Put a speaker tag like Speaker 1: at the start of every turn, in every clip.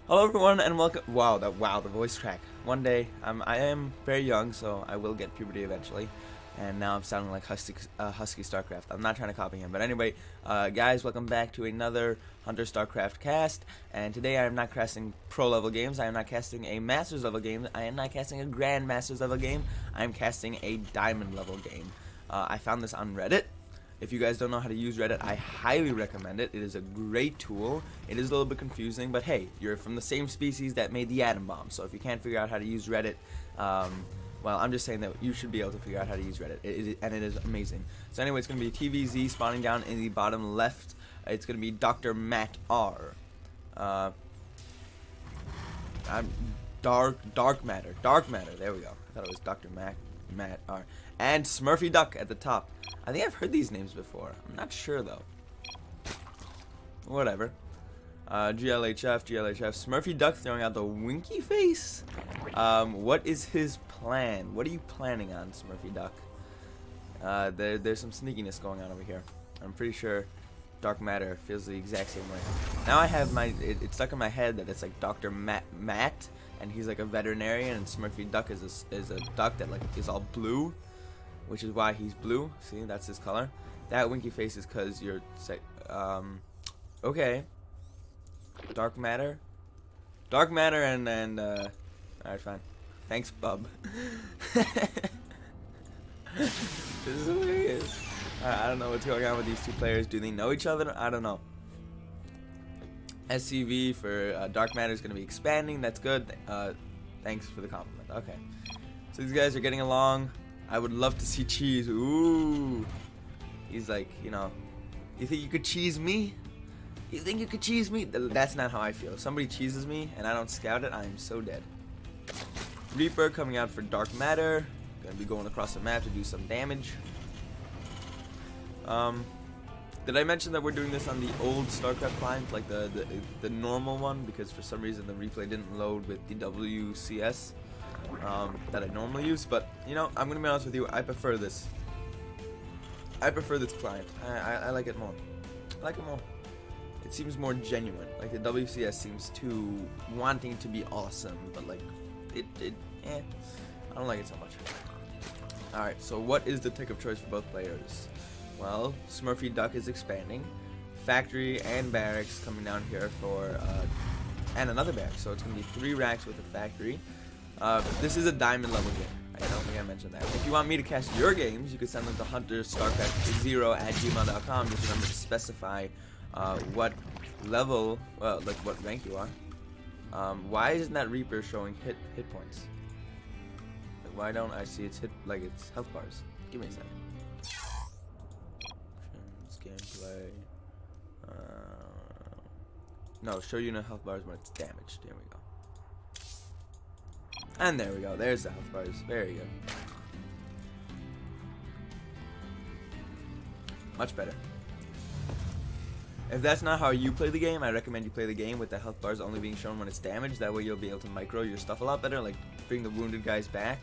Speaker 1: Hello everyone and welcome. Wow, the voice crack. One day, I am very young, so I will get puberty eventually. And now I'm sounding like Husky StarCraft. I'm not trying to copy him, but anyway, guys, welcome back to another Hunter StarCraft cast. And today I am not casting pro level games. I am not casting a Masters level game. I am not casting a Grand Masters level game. I am casting a Diamond level game. I found this on Reddit. If you guys don't know how to use Reddit, I highly recommend it. It is a great tool. It is a little bit confusing, but hey, you're from the same species that made the atom bomb. So if you can't figure out how to use Reddit, well, I'm just saying that you should be able to figure out how to use Reddit, and it is amazing. So anyway, it's going to be TVZ spawning down in the bottom left. It's going to be DarkMatter. I'm DarkMatter. There we go. I thought it was Dr. Matt R. And Smurfy Duck at the top. I think I've heard these names before. I'm not sure though. Whatever. GLHF. Smurfy Duck throwing out the winky face. What is his plan? What are you planning on, Smurfy Duck? There's some sneakiness going on over here. I'm pretty sure DarkMatter feels the exact same way. Now I have it's stuck in my head that it's like Dr. Matt, and he's like a veterinarian, and Smurfy Duck is a duck that like is all blue, which is why he's blue. See, that's his color. That winky face is because you're okay. DarkMatter, and alright, fine. Thanks, bub. This is hilarious. I don't know what's going on with these two players. Do they know each other? I don't know. SCV for DarkMatter is going to be expanding. That's good. Thanks for the compliment. Okay. So these guys are getting along. I would love to see cheese. Ooh. He's like, you know, you think you could cheese me? You think you could cheese me? That's not how I feel. If somebody cheeses me and I don't scout it, I am so dead. Reaper coming out for DarkMatter. Gonna be going across the map to do some damage. Did I mention that we're doing this on the old StarCraft client, like the normal one, because for some reason the replay didn't load with the WCS that I normally use? But you know, I'm gonna be honest with you, I prefer this. I prefer this client. I like it more. I like it more. It seems more genuine. Like the WCS seems too wanting to be awesome, but like I don't like it so much. All right, so what is the tick of choice for both players? Well, Smurfy Duck is expanding. Factory and barracks coming down here for, and another barracks. So it's going to be 3 racks with a factory. This is a diamond level game. I don't think I mentioned that. If you want me to cast your games, you can send them to hunterstarcraft0@gmail.com. Just remember to specify what level, like what rank you are. Why isn't that Reaper showing hit points? Like, why don't I see its its health bars? Give me a second. Gameplay. No, show you no health bars when it's damaged. Here we go. And there we go. There's the health bars. Very good. Much better. If that's not how you play the game, I recommend you play the game with the health bars only being shown when it's damaged. That way you'll be able to micro your stuff a lot better, like bring the wounded guys back.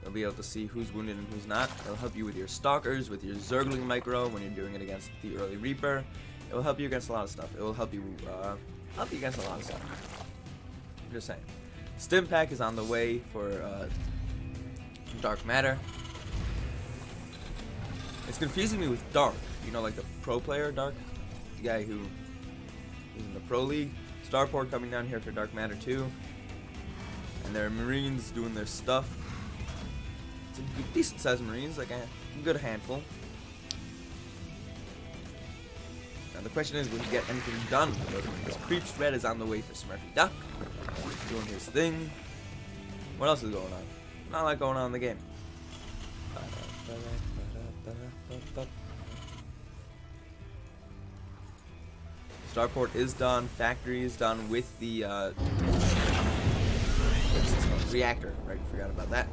Speaker 1: You'll be able to see who's wounded and who's not. It'll help you with your stalkers, with your zergling micro when you're doing it against the early Reaper. It will help you against a lot of stuff. It will help you against a lot of stuff. I'm just saying. Stim pack is on the way for DarkMatter. It's confusing me with Dark. You know, like the pro player Dark, the guy who is in the pro league. Starport coming down here for DarkMatter too, and there are Marines doing their stuff. Decent sized Marines, like a good handful. Now the question is, will he get anything done? Because Creep Spread is on the way for Smurfy Duck, doing his thing. What else is going on? Not a lot going on in the game. Starport is done. Factory is done with the reactor. Right, forgot about that.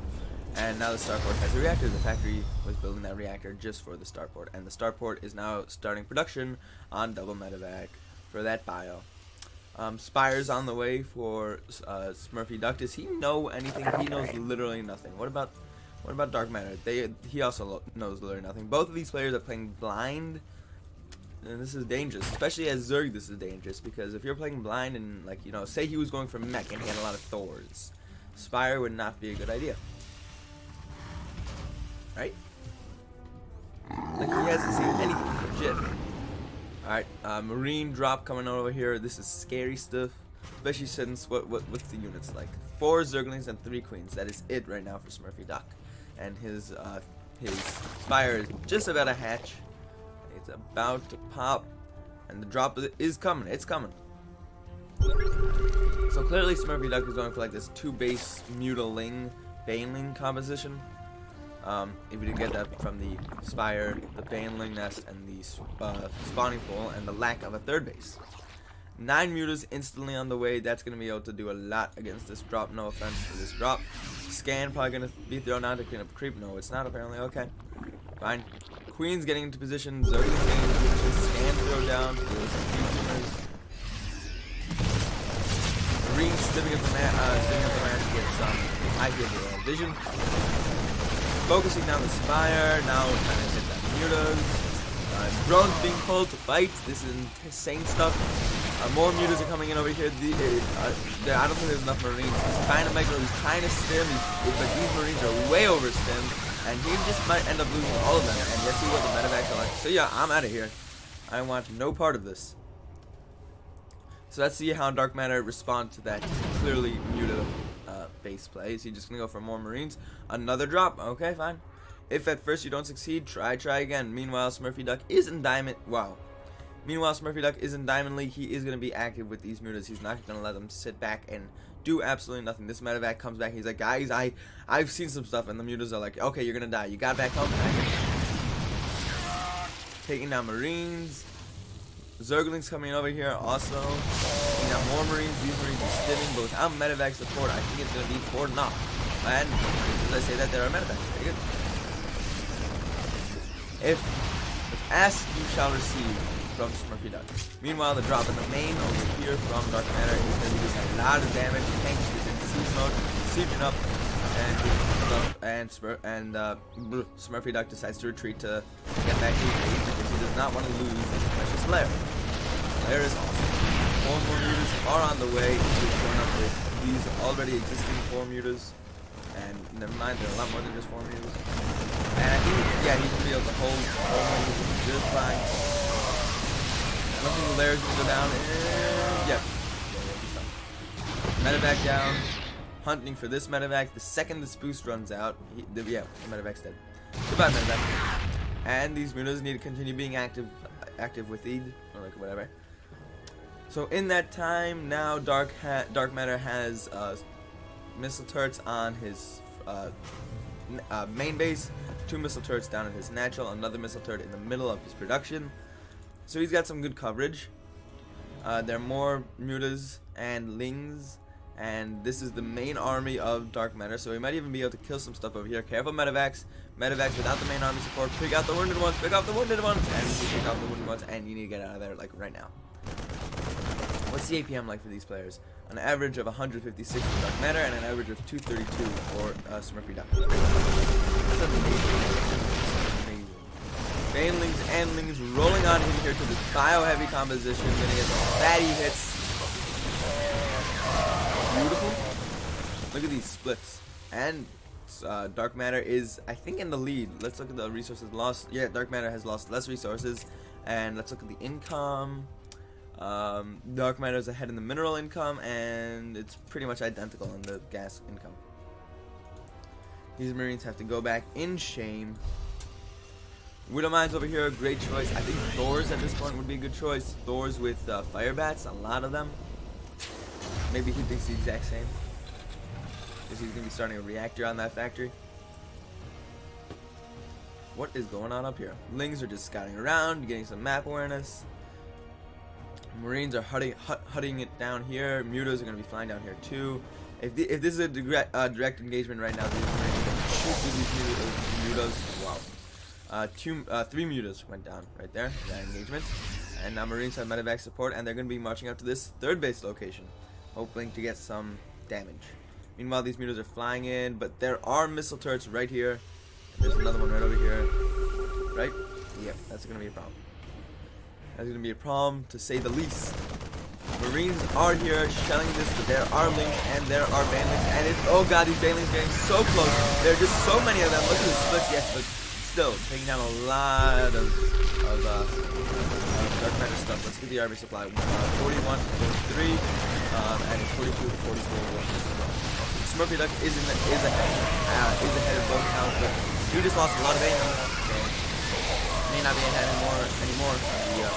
Speaker 1: And now the Starport has a reactor. The factory was building that reactor just for the Starport. And the Starport is now starting production on double medevac for that bio. Spire's on the way for Smurfy Duck. Does he know anything? He knows literally nothing. What about DarkMatter? He also knows literally nothing. Both of these players are playing blind. and this is dangerous, especially as Zerg. This is dangerous because if you're playing blind and, like, you know, say he was going for mech and he had a lot of Thors, Spire would not be a good idea, right? Like, he hasn't seen anything legit. Alright, Marine drop coming over here. This is scary stuff, especially since what's the units like? 4 Zerglings and 3 Queens. That is it right now for Smurfy Duck, and his Spire is just about to hatch. It's about to pop, and the drop is coming. It's coming. So clearly Smurfy Duck is going for like this 2-base Mutaling Baneling composition. If you get that from the Spire, the Baneling nest, and the spawning pool, and the lack of a 3rd base. 9 mutas instantly on the way. That's going to be able to do a lot against this drop. No offense for this drop. Scan probably going to be thrown out to clean up creep. No, it's not apparently. Okay, fine. Queen's getting into position. Zerg is getting into position. Scan throw down. Marine stimming up the man to get some high vision. Focusing down the Spire. Now trying to hit that mutas. Drones being pulled to fight. This is insane stuff. More mutas are coming in over here. I don't think there's enough Marines. He's trying to make it. He's trying to stim. But these Marines are way over stimmed, and he just might end up losing all of them. And let's see what the medevacs are like. So yeah, I'm out of here. I want no part of this. So let's see how DarkMatter responds to that clearly muta base play. Is he just gonna go for more Marines? Another drop. Okay, fine. If at first you don't succeed, try again. Meanwhile, Smurfy Duck is in Diamond. Wow. Meanwhile, Smurfy Duck is in Diamond League. He is going to be active with these mutas. He's not going to let them sit back and do absolutely nothing. This medevac comes back. He's like, guys, I've seen some stuff. And the mutas are like, okay, you're going to die. You got back home. Taking down Marines. Zerglings coming over here also. Taking down more Marines. These Marines are stimming. But without medevac support, I think it's going to be 4-0. And as I say that, there are medevacs. Very good. If asked, you shall receive from Smurfy Duck. Meanwhile, the drop in the main over here from DarkMatter is going to do a lot of damage. The tank is in siege mode, sieging up, and Smurfy Duck decides to retreat to get back to his base because he does not want to lose his precious Blair. Blair is awesome. 4 more mutas are on the way. He's going up with these already existing 4 mutas. And never mind, there are a lot more than just 4 mutas. And I think, yeah, he's going to be able to hold mutas just fine. I don't think the lair's going to go down. Yeah, he's fine. Medevac down. Hunting for this medevac. The second this boost runs out, the medevac's dead. Goodbye, medevac. And these mutas need to continue being active with Eid, or like whatever. So in that time, now DarkMatter has missile turrets on his main base, 2 missile turrets down in his natural, another missile turret in the middle of his production. So he's got some good coverage. There are more mutas and lings, and this is the main army of DarkMatter, so he might even be able to kill some stuff over here. Careful medevacs. Medevacs without the main army support. Pick out the wounded ones. Pick off the wounded ones. And you pick off the wounded ones, and you need to get out of there like right now. What's the APM like for these players? An average of 156 for DarkMatter and an average of 232 for Smurfy Duck. That's amazing. Banelings and Lings rolling on in here to this bio-heavy composition, getting get some fatty hits. Beautiful. Look at these splits. And DarkMatter is, I think, in the lead. Let's look at the resources lost. Yeah, DarkMatter has lost less resources. And let's look at the income. DarkMatter is ahead in the mineral income, and it's pretty much identical in the gas income. These Marines have to go back in shame. Widow Mines over here, a great choice. I think Thors at this point would be a good choice. Thors with fire bats, a lot of them. Maybe he thinks the exact same. Because he's going to be starting a reactor on that factory. What is going on up here? Lings are just scouting around, getting some map awareness. Marines are hutting it down here. Mutas are going to be flying down here too. If this is a direct engagement right now, these Marines are going to shoot through these mutas. Wow. 3 mutas went down right there, that engagement. And now Marines have medevac support, and they're going to be marching up to this 3rd base location, hoping to get some damage. Meanwhile, these mutas are flying in, but there are missile turrets right here. And there's another one right over here. Right? Yep, that's going to be a problem. That's gonna be a problem, to say the least. Marines are here shelling this, but there are links and there are banelings, and it's, oh god, these banelings getting so close. There are just so many of them. Look at the splits, yes, but still taking down a lot of DarkMatter stuff. Let's get the army supply. 41 to 43, and it's 42 to 44. Smurfy Duck is ahead of both counts, but he just lost a lot of banelings, so may not be ahead anymore from the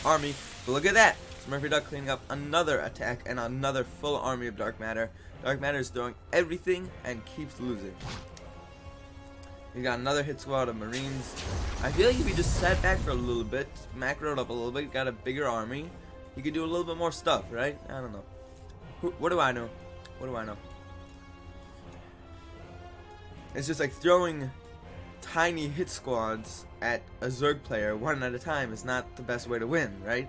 Speaker 1: army. But look at that. Smurfy Duck cleaning up another attack and another full army of DarkMatter. DarkMatter is throwing everything and keeps losing. He got another hit squad of Marines. I feel like if he just sat back for a little bit, macroed up a little bit, got a bigger army, he could do a little bit more stuff, right? I don't know. What do I know? What do I know? It's just like throwing tiny hit squads at a Zerg player one at a time is not the best way to win, right?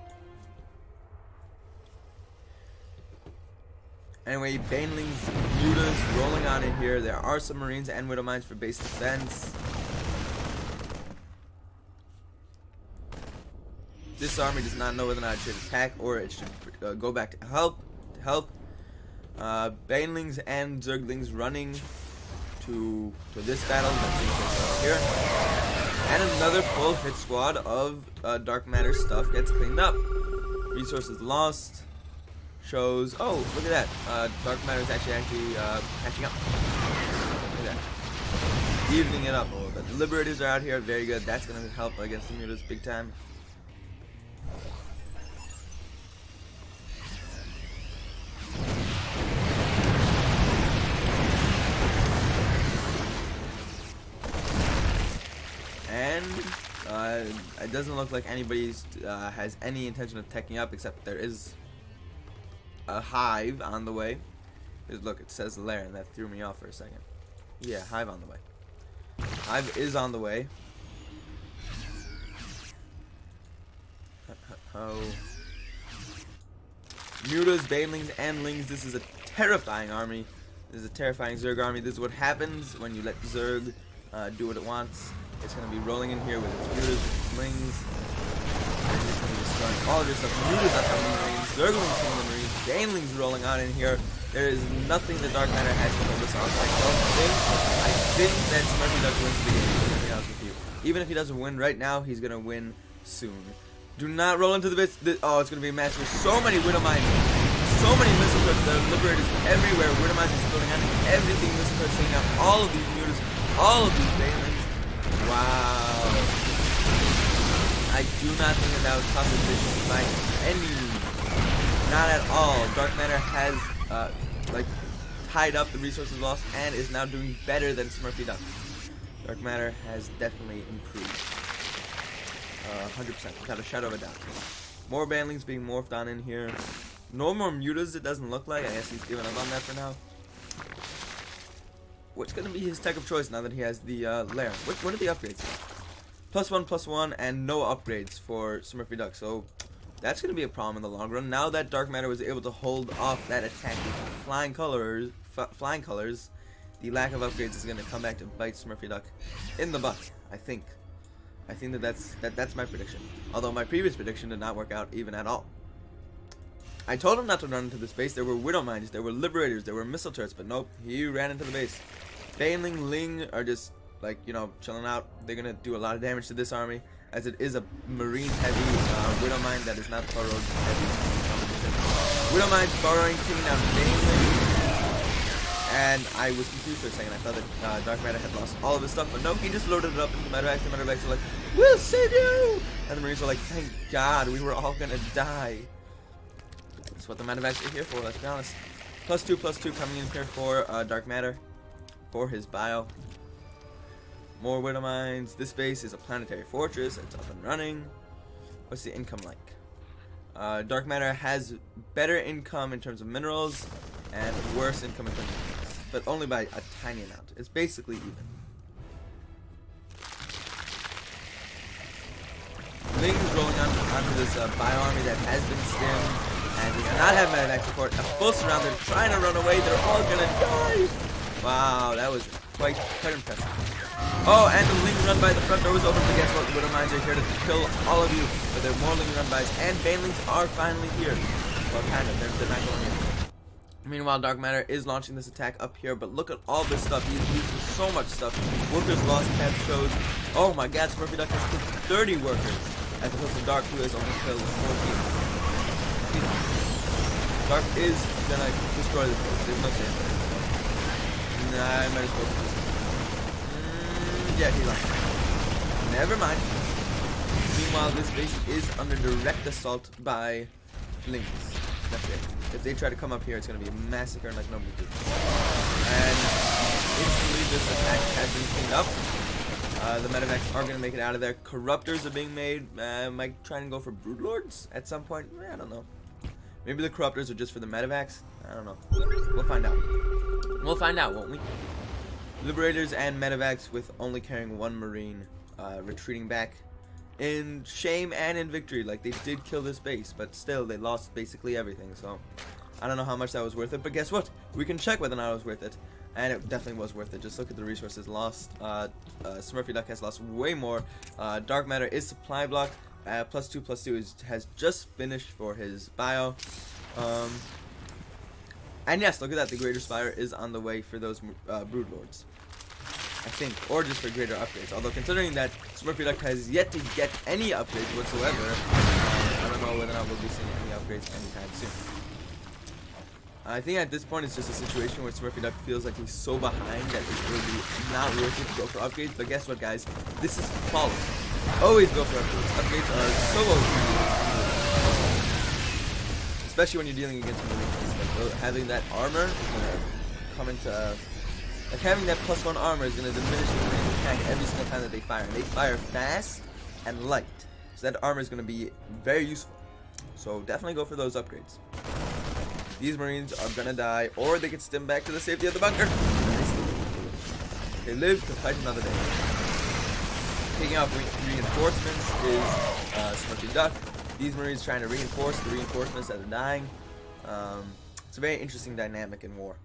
Speaker 1: Anyway, banelings, mutas rolling on in here. There are some Marines and Widow Mines for base defense. This army does not know whether or not it should attack or it should go back to help. Banelings and Zerglings running to this battle that's here. And another full hit squad of DarkMatter stuff gets cleaned up. Resources lost. Shows, oh, look at that. DarkMatter is actually catching up. Look at that. Evening it up a little bit. The Liberators are out here, very good. That's going to help against the mutas big time. And it doesn't look like anybody has any intention of teching up, except there is a hive on the way. Look, it says lair, and that threw me off for a second. Yeah, hive on the way. Hive is on the way. Oh. Mutas, banelings, and lings. This is a terrifying army. This is a terrifying Zerg army. This is what happens when you let Zerg do what it wants. It's going to be rolling in here with its mutas, its lings. And it's going to be destroying all of your stuff. Mutas up on the Marines, Zerglings from the Marines. Banelings rolling on in here. There is nothing that DarkMatter has to hold us off. I think that Smurfy Duck wins the game, to be honest with you. Even if he doesn't win right now, he's going to win soon. Do not roll into the bits. Oh, it's going to be a massacre. So many Widow Mines. So many missile turrets. There are Liberators everywhere. Widow Mines is building on everything. Missile turrets taking out all of these mutas. All of these banelings. Wow. I do not think that was cost efficient by any means. Not at all. DarkMatter has tied up the resources lost and is now doing better than Smurfy Duck. DarkMatter has definitely improved. 100%, without a shadow of a doubt. More banlings being morphed on in here. No more mutas, it doesn't look like. I guess he's giving up on that for now. What's going to be his tech of choice now that he has the lair? What are the upgrades? +1/+1 and no upgrades for Smurfy Duck. So that's going to be a problem in the long run. Now that DarkMatter was able to hold off that attack with flying colors, the lack of upgrades is going to come back to bite Smurfy Duck in the butt. I think that's my prediction. Although my previous prediction did not work out even at all. I told him not to run into this base. There were Widow Mines, there were Liberators, there were missile turrets, but nope, he ran into the base. Baneling, Ling are just, like, you know, chilling out. They're going to do a lot of damage to this army, as it is a Marine-heavy Widow Mine that is not Burrowed-heavy competition. Widow Mines burrowing, taking down Baneling. And I was confused for a second. I thought that DarkMatter had lost all of his stuff, but no, he just loaded it up into Medevacs. The Medevacs are like, we'll save you! And the Marines were like, thank God, we were all going to die. That's what the Medevacs are here for, let's be honest. +2/+2 coming in here for DarkMatter for his bio. More Widow Mines. This base is a planetary fortress. It's up and running. What's the income like? DarkMatter has better income in terms of minerals and worse income in terms of minerals, but only by a tiny amount. It's basically even. Ling is rolling onto this bio army that has been skimmed and does not have medevac support. A full surround. They're trying to run away. They're all gonna die. Wow, that was quite impressive. Oh, and the Ling run by the front door was open, but guess what? Widow Mines are here to kill all of you. But there are more Ling run bys, and Banelings are finally here. Well, kind of. They're not going in. Meanwhile, DarkMatter is launching this attack up here, but look at all this stuff. He's using so much stuff. Workers lost cap shows. Oh my god, Smurfy Duck has killed 30 workers, as opposed to Dark, who has only killed 14. Dark is gonna destroy this place. There's no chance. Nah, I might as well. Yeah, he lost. Never mind. Meanwhile, this base is under direct assault by Lings. That's it. If they try to come up here, it's going to be a massacre like nobody did. And instantly this attack has been cleaned up. The medevacs are going to make it out of there. Corruptors are being made. Might try and go for Broodlords at some point. I don't know. Maybe the Corruptors are just for the medevacs. I don't know. We'll find out. We'll find out, won't we? Liberators and medevacs with only carrying one Marine retreating back in shame and in victory. Like, they did kill this base, but still they lost basically everything. So I don't know how much that was worth it, but guess what? We can check whether or not it was worth it, and it definitely was worth it. Just look at the resources lost. Smurfy Duck has lost way more. DarkMatter is supply block. +2/+2 has just finished for his bio. And yes, look at that. The Greater Spire is on the way for those Broodlords, I think, or just for greater upgrades. Although considering that Smurfy Duck has yet to get any upgrades whatsoever, I don't know whether or not we'll be seeing any upgrades anytime soon. I think at this point it's just a situation where Smurfy Duck feels like he's so behind that it's really not worth it to go for upgrades. But guess what, guys? This is follow. Always go for upgrades. Upgrades are so OP, especially when you're dealing against Marines. Like, having that armor is gonna come into like having that +1 armor is gonna diminish the Marines' attack every single time that they fire. And they fire fast and light, so that armor is gonna be very useful. So definitely go for those upgrades. These Marines are gonna die, or they can stim back to the safety of the bunker. They live to fight another day. Taking off reinforcements is Smurfy Duck. These Marines trying to reinforce the reinforcements that are dying. It's a very interesting dynamic in war.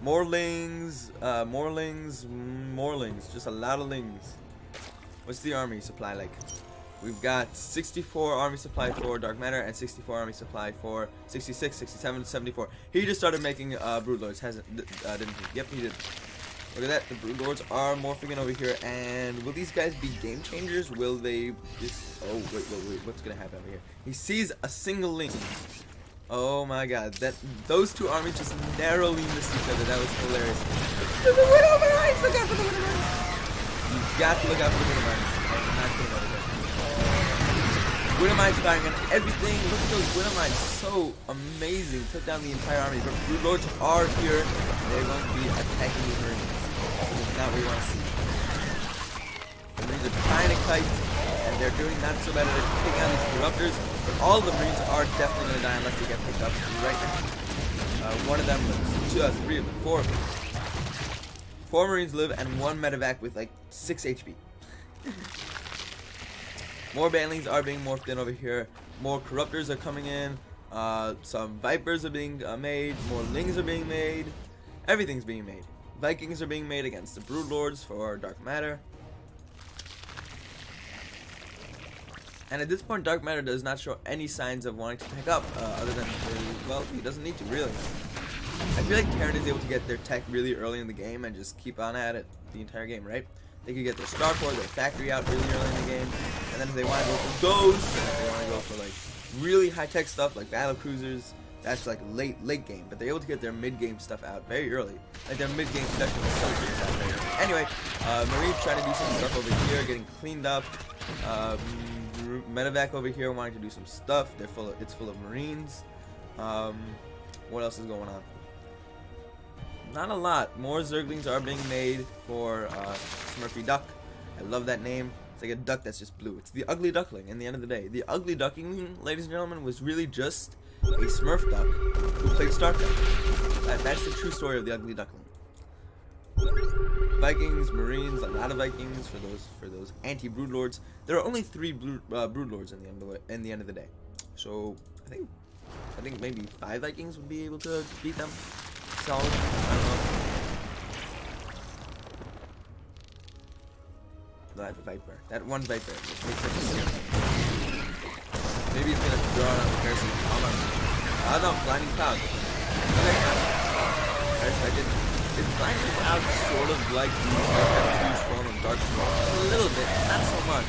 Speaker 1: More lings, more lings, more lings. Just a lot of lings. What's the army supply like? We've got 64 army supply for DarkMatter and 64 army supply for 66, 67, 74. He just started making Broodlords, didn't he? Yep, he did. Look at that, the Broodlords are morphing in over here, and will these guys be game changers? Will they just... Oh, wait, what's gonna happen over here? He sees a single link. Oh my god, those two armies just narrowly missed each other. That was hilarious. The Widow Mines! Look out for the Widow Mines! You've got to look out for the Widow Mines. I'm not kidding about it. Widow Mines firing on everything. Look at those Widow Mines. So amazing. Took down the entire army. But Broodlords are here. They're going to be attacking the Marines. That's not what we want to see. The Marines are trying to kite, and they're doing not so bad. They're taking out these Corruptors. But all the Marines are definitely going to die unless they get picked up right now. One of them lives. 2, 3 of them. 4 of them. 4 Marines live and 1 medevac with like 6 HP. More Banelings are being morphed in over here. More Corruptors are coming in. Some Vipers are being made. More Lings are being made. Everything's being made. Vikings are being made against the Broodlords for DarkMatter. And at this point, DarkMatter does not show any signs of wanting to pick up, other than, well, he doesn't need to, really. I feel like Terran is able to get their tech really early in the game and just keep on at it the entire game, right? They could get their Starcore, their factory out really early in the game, and then if they want to go for ghosts, and if they want to go for, like, really high-tech stuff like battle cruisers, that's, like, late game, but they're able to get their mid-game stuff out very early. Like, their mid-game production is so good out very early. Anyway, Marines trying to do some stuff over here, getting cleaned up. Medevac over here wanting to do some stuff. It's full of Marines. What else is going on? Not a lot. More Zerglings are being made for Smurfy Duck. I love that name. It's like a duck that's just blue. It's the ugly duckling in the end of the day. The ugly duckling, ladies and gentlemen, was really just a Smurf duck who played StarCraft. That's the true story of the ugly duckling. Vikings, Marines, a lot of Vikings for those anti-Broodlords. There are only 3 Broodlords in the end of the day. So I think maybe 5 Vikings would be able to beat them. Solid. I don't know. that Viper. That one Viper. It makes such a difference. Maybe it's gonna draw on the Parasite. Hold on. Oh no, Blinding Cloud. Okay, Parasite. Is Blinding Cloud sort of like the StarCraft2 form of Dark Swarm? A little bit, not so much.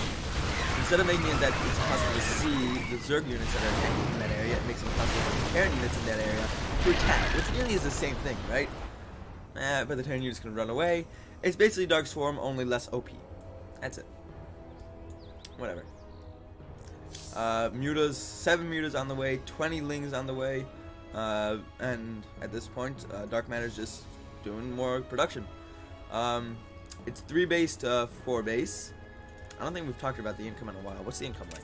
Speaker 1: Instead of making it that it's possible to see the Zerg units that are attacking in that area, it makes it possible for the Terran units in that area to attack, which really is the same thing, right? But the Terran units can run away. It's basically Dark Swarm, only less OP. That's it. Whatever. Mutas, 7 mutas on the way, 20 lings on the way, and at this point, DarkMatter's just doing more production. It's 3 base to 4 base. I don't think we've talked about the income in a while. What's the income like?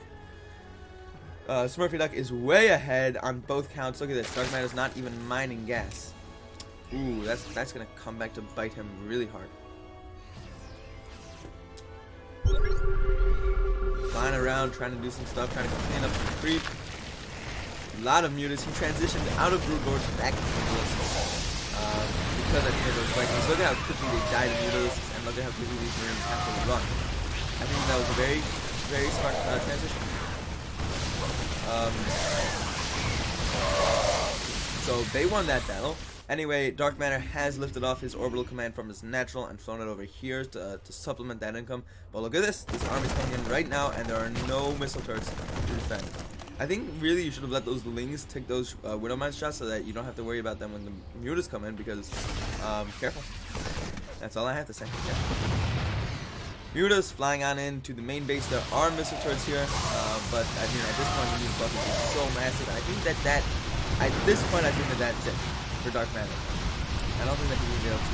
Speaker 1: Smurfy Duck is way ahead on both counts. Look at this. DarkMatter's not even mining gas. Ooh, that's gonna come back to bite him really hard. Flying around, trying to do some stuff, trying to clean up some creep. A lot of mutas. He transitioned out of Brood Lords back into the list. Because I think of those Vikings. Look at how quickly they died in mutas, and look at how quickly these Marines have to run. I think that was a very, very smart transition. So they won that battle. Anyway, DarkMatter has lifted off his orbital command from his natural and flown it over here to supplement that income. But look at this. This army's coming in right now, and there are no missile turrets to defend. I think really you should have let those lings take those Widowmine shots so that you don't have to worry about them when the mutas come in, because careful. That's all I have to say. Yeah. Mutas flying on into the main base. There are missile turrets here, but I mean at this point the muta buff is so massive. I think that at this point I think that's it for DarkMatter. I don't think that he's gonna be able to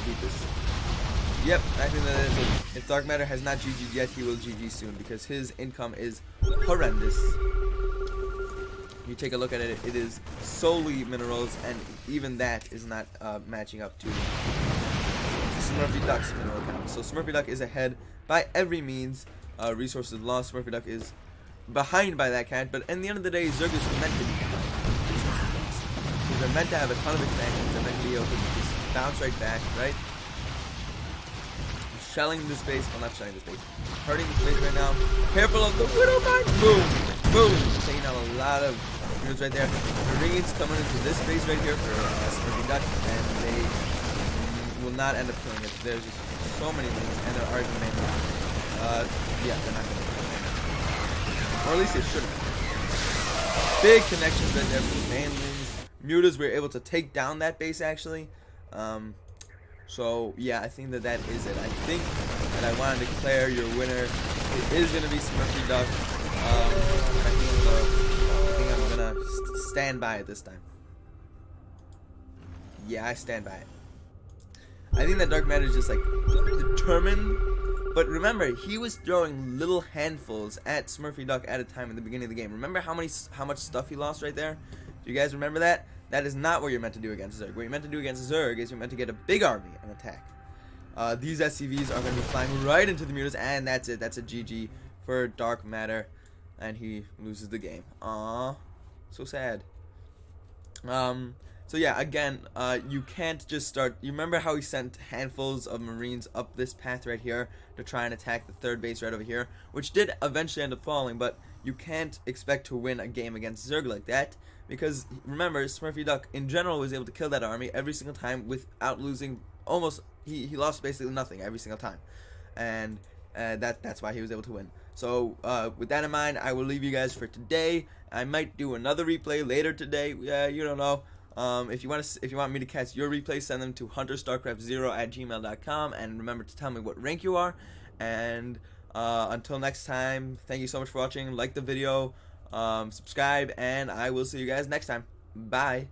Speaker 1: beat this. Yep, I think that is it. If DarkMatter has not GG'd yet, he will GG soon, because his income is horrendous. You take a look at it, it is solely minerals, and even that is not matching up to Smurfy Duck's mineral count. So Smurfy Duck is ahead by every means. Resources lost. Smurfy Duck is behind by that count, but in the end of the day, Zerg is meant to be behind. They're meant to have a ton of expansions. They're meant to be able to just bounce right back, right? Shelling the space. Well, not shelling the space. Hurting the space right now. Careful of the Widowmine. Boom. Boom. Taking out a lot of units right there. Marines coming into this space right here for Smurfy Duck, and they will not end up killing it. There's just so many things, and there are even many. Yeah, they're not going to kill it. Or at least they shouldn't. Big connections right there for the manlings. Mutas were able to take down that base, actually. So, yeah, I think that is it. I think that I want to declare your winner. It is going to be Smurfy Duck. I think I'm going to stand by it this time. Yeah, I stand by it. I think that DarkMatter is just like determined, but remember, he was throwing little handfuls at Smurfy Duck at a time in the beginning of the game. Remember how much stuff he lost right there? Do you guys remember that? That is not what you're meant to do against Zerg. What you're meant to do against Zerg is you're meant to get a big army and attack. These SCVs are going to be flying right into the mutas, and that's it. That's a GG for DarkMatter, and he loses the game. Aww, so sad. So yeah, again, you can't just start. You remember how he sent handfuls of Marines up this path right here to try and attack the third base right over here, which did eventually end up falling, but you can't expect to win a game against Zerg like that, because remember, Smurfy Duck in general was able to kill that army every single time without losing almost. He lost basically nothing every single time, and that's why he was able to win. So with that in mind, I will leave you guys for today. I might do another replay later today. Yeah, you don't know. If you want me to catch your replays, send them to hunterstarcraft0@gmail.com, and remember to tell me what rank you are. And until next time, thank you so much for watching. Like the video, subscribe, and I will see you guys next time. Bye.